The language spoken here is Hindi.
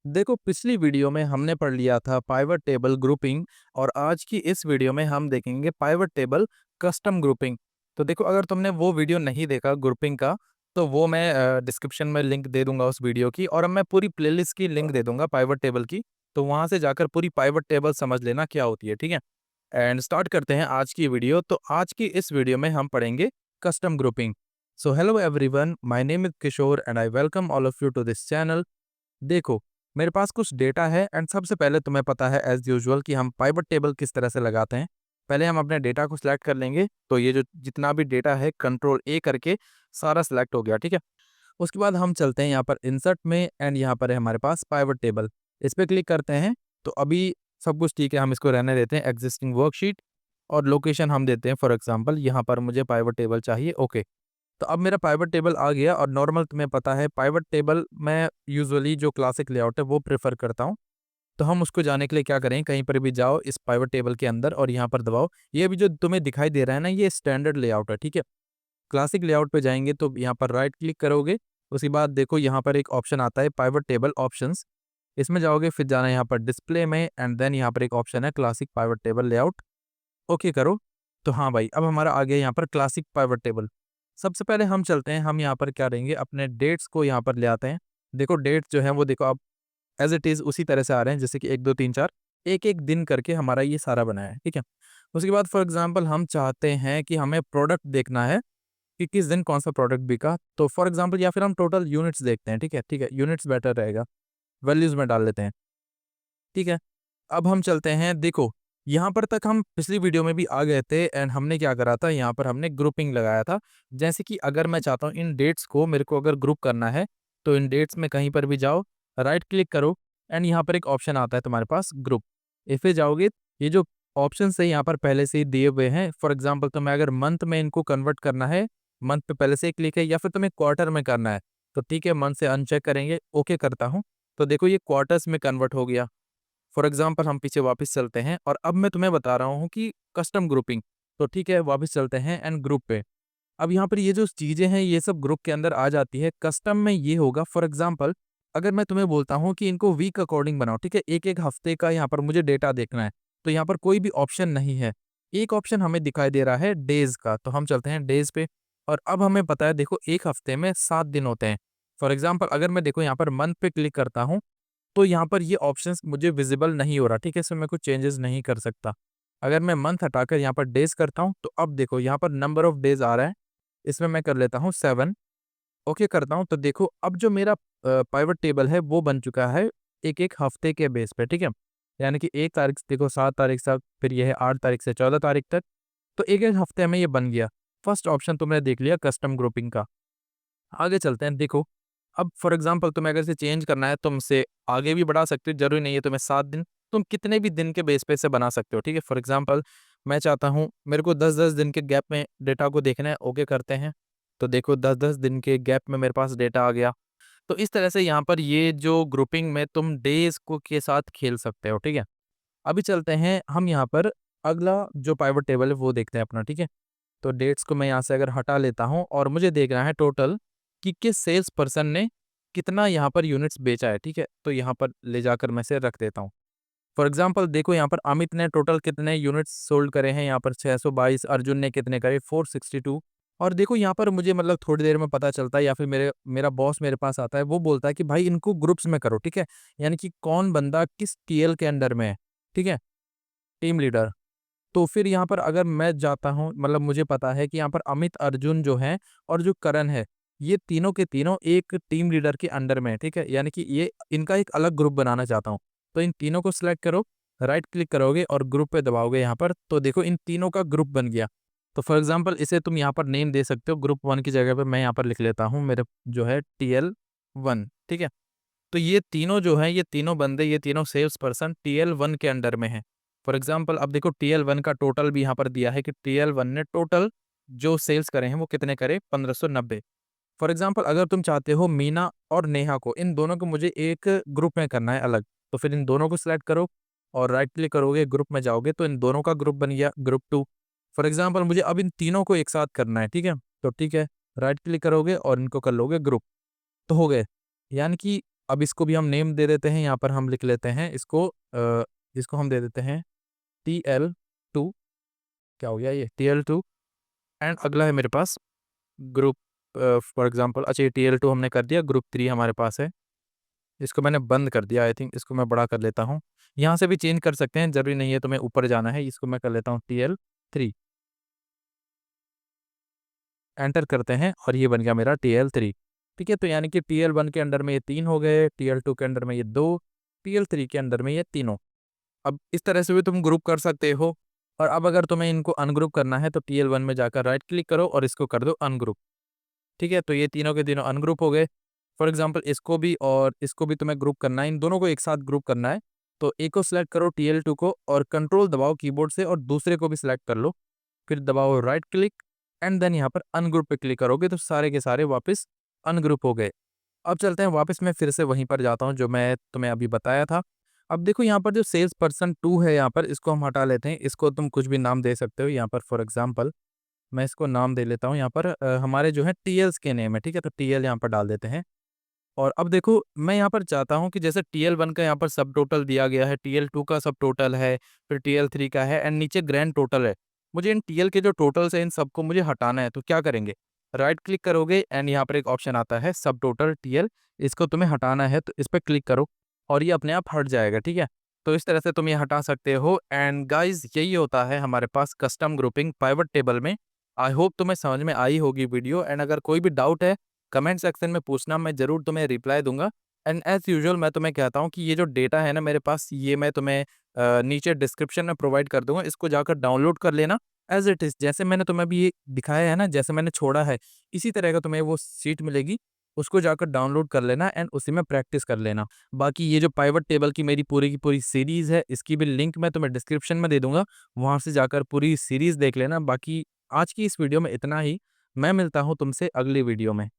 देखो, पिछली वीडियो में हमने पढ़ लिया था पाइवट टेबल ग्रुपिंग और आज की इस वीडियो में हम देखेंगे पाइवट टेबल कस्टम ग्रुपिंग। तो देखो, अगर तुमने वो वीडियो नहीं देखा ग्रुपिंग का, तो वो मैं डिस्क्रिप्शन में लिंक दे दूंगा उस वीडियो की, और अब मैं पूरी प्लेलिस्ट की लिंक दे दूंगा पाइवट टेबल की। तो वहां से जाकर पूरी पाइवट टेबल समझ लेना क्या होती है, ठीक है। एंड स्टार्ट करते हैं आज की वीडियो। तो आज की इस वीडियो में हम पढ़ेंगे custom grouping. So hello everyone, my name is Kishore and I welcome all of you to this channel. देखो, मेरे पास कुछ डेटा है एंड सबसे पहले तुम्हें पता है एज यूजुअल कि हम पाइवट टेबल किस तरह से लगाते हैं। पहले हम अपने डेटा को सिलेक्ट कर लेंगे, तो ये जो जितना भी डेटा है कंट्रोल ए करके सारा सिलेक्ट हो गया, ठीक है। उसके बाद हम चलते हैं यहाँ पर इंसर्ट में एंड यहाँ पर है हमारे पास पाइवट टेबल। इस पर क्लिक करते हैं तो अभी सब कुछ ठीक है, हम इसको रहने देते हैं एग्जिस्टिंग वर्कशीट, और लोकेशन हम देते हैं फॉर एग्जांपल यहाँ पर मुझे पाइवट टेबल चाहिए, ओके। तो अब मेरा पाइवट टेबल आ गया, और नॉर्मल तुम्हें पता है पाइवट टेबल मैं यूजुअली जो क्लासिक लेआउट है वो प्रेफर करता हूँ। तो हम उसको जाने के लिए क्या करें, कहीं पर भी जाओ इस पाइवट टेबल के अंदर और यहाँ पर दबाओ। ये भी जो तुम्हें दिखाई दे रहा है ना, ये स्टैंडर्ड लेआउट है, ठीक है। क्लासिक लेआउट पे जाएंगे तो यहाँ पर राइट क्लिक करोगे। उसके बाद देखो यहाँ पर एक ऑप्शन आता है पाइवट टेबल ऑप्शंस। इसमें जाओगे, फिर जाना है यहाँ पर डिस्प्ले में, एंड देन यहाँ पर एक ऑप्शन है classic pivot table layout, okay करो। तो हाँ भाई, अब हमारा आ गया यहाँ पर क्लासिक पाइवट टेबल। सबसे पहले हम चलते हैं, हम यहाँ पर क्या रहेंगे, अपने डेट्स को यहाँ पर ले आते हैं। देखो डेट्स जो है वो देखो अब एज इट इज़ उसी तरह से आ रहे हैं, जैसे कि 1 2 3 4 एक एक दिन करके हमारा ये सारा बना है, ठीक है। उसके बाद फॉर एग्जांपल हम चाहते हैं कि हमें प्रोडक्ट देखना है कि किस दिन कौन सा प्रोडक्ट बिका, तो फॉर एग्जांपल या फिर हम टोटल यूनिट्स देखते हैं, ठीक है, ठीक है, यूनिट्स बेटर रहेगा। वैल्यूज में डाल लेते हैं, ठीक है। अब हम चलते हैं, देखो यहाँ पर तक हम पिछली वीडियो में भी आ गए थे एंड हमने क्या करा था, यहाँ पर हमने ग्रुपिंग लगाया था। जैसे कि अगर मैं चाहता हूँ इन डेट्स को मेरे को अगर ग्रुप करना है, तो इन डेट्स में कहीं पर भी जाओ, राइट क्लिक करो, एंड यहाँ पर एक ऑप्शन आता है तुम्हारे पास ग्रुप। इस पे जाओगे, ये जो ऑप्शन है यहाँ पर पहले से ही दिए हुए हैं। फॉर एग्जाम्पल तुम्हें अगर मंथ में इनको कन्वर्ट करना है, मंथ पे पहले से ही क्लिक है, या फिर तुम्हें क्वार्टर में करना है, तो ठीक है, मंथ से अनचेक करेंगे, ओके करता हूँ। तो देखो ये क्वार्टर्स में कन्वर्ट हो गया। फॉर एग्जाम्पल हम पीछे वापस चलते हैं, और अब मैं तुम्हें बता रहा हूँ कि कस्टम ग्रुपिंग। तो ठीक है, वापस चलते हैं एंड ग्रुप पे। अब यहाँ पर ये जो चीज़ें हैं ये सब ग्रुप के अंदर आ जाती है। कस्टम में ये होगा, फॉर एग्जाम्पल अगर मैं तुम्हें बोलता हूँ कि इनको वीक अकॉर्डिंग बनाओ, ठीक है, एक एक हफ्ते का यहाँ पर मुझे डेटा देखना है, तो यहाँ पर कोई भी ऑप्शन नहीं है। एक ऑप्शन हमें दिखाई दे रहा है डेज का, तो हम चलते हैं डेज पे। और अब हमें पता है, देखो एक हफ्ते में 7 दिन होते हैं। फॉर एग्जाम्पल अगर मैं देखो यहाँ पर मंथ पे क्लिक करता हूँ, तो यहाँ पर ये ऑप्शंस मुझे विजिबल नहीं हो रहा, ठीक है, इसमें मैं कुछ चेंजेस नहीं कर सकता। अगर मैं मंथ हटाकर यहाँ पर डेज करता हूँ, तो अब देखो यहाँ पर नंबर ऑफ डेज आ रहा है, इसमें मैं कर लेता हूँ 7, ओके करता हूँ। तो देखो अब जो मेरा पाइवट टेबल है वो बन चुका है एक एक हफ्ते के बेस पे, ठीक है। यानी कि 1 तारीख से देखो 7 तारीख तक, फिर ये है 8 तारीख से 14 तारीख तक, तो एक एक हफ्ते में ये बन गया। फर्स्ट ऑप्शन तुमने देख लिया कस्टम ग्रुपिंग का। आगे चलते हैं, देखो अब फॉर एग्जांपल तुम्हें अगर इसे चेंज करना है, तुम इसे आगे भी बढ़ा सकते हो, जरूरी नहीं है तुम्हें 7 दिन, तुम कितने भी दिन के बेस पे इसे बना सकते हो, ठीक है। फॉर एग्जांपल मैं चाहता हूँ मेरे को 10-10 दिन के गैप में डेटा को देखना है, ओके करते हैं। तो देखो 10-10 दिन के गैप में मेरे पास डेटा आ गया। तो इस तरह से यहाँ पर ये जो ग्रुपिंग में तुम डेज को के साथ खेल सकते हो, ठीक है। अभी चलते हैं हम यहाँ पर अगला जो पाइवट टेबल है वो देखते हैं अपना, ठीक है। तो डेट्स को मैं यहाँ से अगर हटा लेता हूँ, और मुझे देखना है टोटल कि किस सेल्स पर्सन ने कितना यहाँ पर यूनिट्स बेचा है, ठीक है। तो यहाँ पर ले जाकर मैं इसे रख देता हूँ। फॉर एग्जांपल देखो यहाँ पर अमित ने टोटल कितने यूनिट्स सोल्ड करे हैं, यहाँ पर 622, अर्जुन ने कितने करे 462। और देखो यहाँ पर मुझे मतलब थोड़ी देर में पता चलता है, या फिर मेरा बॉस मेरे पास आता है, वो बोलता है कि भाई इनको ग्रुप्स में करो, ठीक है। यानी कि कौन बंदा किस टीएल के अंडर में है, ठीक है, टीम लीडर। तो फिर यहाँ पर अगर मैं जाता हूँ, मतलब मुझे पता है कि यहाँ पर अमित, अर्जुन जो है और जो करण है, ये तीनों के तीनों एक टीम लीडर के अंडर में है, ठीक है। यानी कि ये इनका एक अलग ग्रुप बनाना चाहता हूँ। तो इन तीनों को सिलेक्ट करो, राइट क्लिक करोगे और ग्रुप पे दबाओगे यहाँ पर, तो देखो इन तीनों का ग्रुप बन गया। तो फॉर एग्जाम्पल इसे तुम यहाँ पर नेम दे सकते हो, ग्रुप 1 की जगह पर मैं यहाँ पर लिख लेता हूँ मेरे जो है TL1, ठीक है। तो ये तीनों जो हैं, ये तीनों बंदे, ये तीनों सेल्स पर्सन TL1 के अंडर में हैं। फॉर एग्जांपल अब देखो TL1 का टोटल भी यहाँ पर दिया है कि TL1 ने टोटल जो सेल्स करे हैं वो कितने करे, 1590। फॉर एग्जांपल अगर तुम चाहते हो मीना और नेहा को, इन दोनों को मुझे एक ग्रुप में करना है अलग, तो फिर इन दोनों को सिलेक्ट करो और राइट क्लिक करोगे, ग्रुप में जाओगे, तो इन दोनों का ग्रुप बन गया ग्रुप 2। फॉर एग्जाम्पल मुझे अब इन तीनों को एक साथ करना है, ठीक है। तो ठीक है, राइट क्लिक करोगे और इनको कर लोगे ग्रुप, तो हो गए। यानी कि अब इसको भी हम नेम दे देते हैं, यहाँ पर हम लिख लेते हैं इसको हम दे देते हैं TL2। क्या हो गया ये TL2। एंड अगला है मेरे पास ग्रुप, फॉर एग्जांपल, अच्छा ये TL2 हमने कर दिया, ग्रुप 3 हमारे पास है। इसको मैंने बंद कर दिया, आई थिंक इसको मैं बड़ा कर लेता हूँ। यहाँ से भी चेंज कर सकते हैं, जरूरी नहीं है तुम्हें ऊपर जाना है। इसको मैं कर लेता हूँ TL3, एंटर करते हैं और ये बन गया मेरा TL3। ठीक है, तो यानी कि TL1 के अंडर में ये 3 हो गए, TL2 के अंडर में ये 2, TL3 के अंडर में ये तीनों। अब इस तरह से भी तुम ग्रुप कर सकते हो। और अब अगर तुम्हें इनको अनग्रुप करना है तो TL1 में जाकर राइट क्लिक करो और इसको कर दो अनग्रुप। ठीक है, तो ये तीनों के तीनों अनग्रुप हो गए। फॉर एग्जांपल इसको भी और इसको भी तुम्हें ग्रुप करना है, इन दोनों को एक साथ ग्रुप करना है। तो एक को सिलेक्ट करो TL2 को और कंट्रोल दबाओ कीबोर्ड से और दूसरे को भी सिलेक्ट कर लो। फिर दबाओ राइट क्लिक एंड देन यहाँ पर अनग्रुप पे क्लिक करोगे तो सारे के सारे वापस अनग्रुप हो गए। अब चलते हैं वापस, मैं फिर से वहीं पर जाता हूँ जो मैं तुम्हें अभी बताया था। अब देखो यहाँ पर जो सेल्स पर्सन 2 है, यहाँ पर इसको हम हटा लेते हैं। इसको तुम कुछ भी नाम दे सकते हो। यहाँ पर फॉर एग्जांपल मैं इसको नाम दे लेता हूँ। यहाँ पर हमारे जो है TLs के नेम है, ठीक है, तो TL यहाँ पर डाल देते हैं। और अब देखो मैं यहाँ पर चाहता हूँ कि जैसे TL1 का यहाँ पर सब टोटल दिया गया है, TL2 का सब टोटल है, फिर TL3 का है एंड नीचे ग्रैंड टोटल है। मुझे इन TL के जो टोटल्स है इन सबको मुझे हटाना है, तो क्या करेंगे, राइट क्लिक करोगे एंड यहाँ पर एक ऑप्शन आता है सब टोटल TL। इसको तुम्हें हटाना है तो इस पर क्लिक करो और ये अपने आप हट जाएगा। ठीक है, तो इस तरह से तुम ये हटा सकते हो। एंड गाइज यही होता है हमारे पास कस्टम ग्रुपिंग पाइवट टेबल में। आई होप तुम्हें समझ में आई होगी वीडियो। एंड अगर कोई भी डाउट है कमेंट सेक्शन में पूछना, मैं ज़रूर तुम्हें रिप्लाई दूंगा। एंड एज़ यूजुअल मैं तुम्हें कहता हूँ कि ये जो डेटा है ना मेरे पास, ये मैं तुम्हें नीचे डिस्क्रिप्शन में प्रोवाइड कर दूंगा। इसको जाकर डाउनलोड कर लेना एज इट इज़, जैसे मैंने तुम्हें अभी ये दिखाया है ना, जैसे मैंने छोड़ा है इसी तरह का तुम्हें वो सीट मिलेगी। उसको जाकर डाउनलोड कर लेना एंड उसी में प्रैक्टिस कर लेना। बाकी ये जो पाइवट टेबल की मेरी पूरी की पूरी सीरीज़ है, इसकी भी लिंक मैं तुम्हें डिस्क्रिप्शन में दे दूंगा, वहाँ से जाकर पूरी सीरीज़ देख लेना। बाकी आज की इस वीडियो में इतना ही। मैं मिलता हूँ तुमसे अगली वीडियो में।